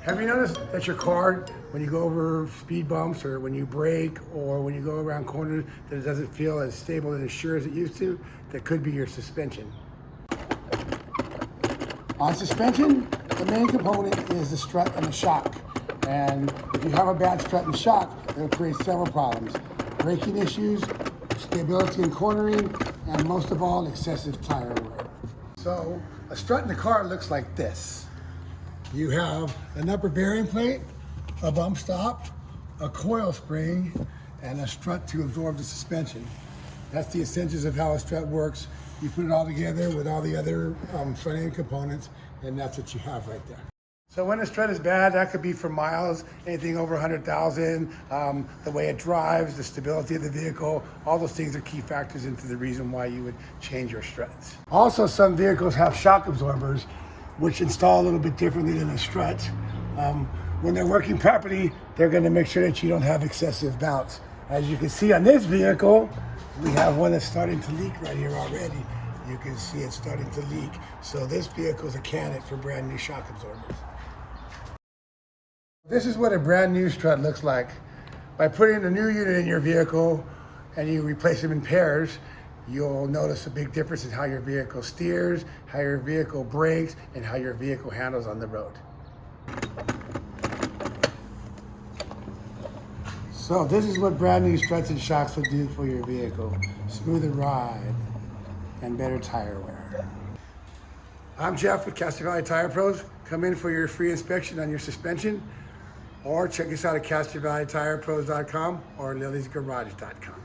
Have you noticed that your car, when you go over speed bumps or when you brake or when you go around corners, that it doesn't feel as stable and as sure as it used to? That could be your suspension. On suspension, the main component is the strut and the shock. And if you have a bad strut and shock, it'll create several problems. Braking issues, stability and cornering, and most of all, excessive tire wear. So, a strut in the car looks like this. You have an upper bearing plate, a bump stop, a coil spring, and a strut to absorb the suspension. That's the essentials of how a strut works. You put it all together with all the other front end components, and that's what you have right there. So when a strut is bad, that could be for miles, anything over 100,000, the way it drives, the stability of the vehicle, all those things are key factors into the reason why you would change your struts. Also, some vehicles have shock absorbers, which install a little bit differently than a strut. When they're working properly, they're gonna make sure that you don't have excessive bounce. As you can see on this vehicle, we have one that's starting to leak right here already. You can see it starting to leak. So this vehicle is a candidate for brand new shock absorbers. This is what a brand new strut looks like. By putting a new unit in your vehicle and you replace them in pairs, you'll notice a big difference in how your vehicle steers, how your vehicle brakes, and how your vehicle handles on the road. So this is what brand new struts and shocks will do for your vehicle. Smoother ride and better tire wear. I'm Jeff with Castro Valley Tire Pros. Come in for your free inspection on your suspension, or check us out at CastroValleyTirePros.com or Lilly'sGarage.com.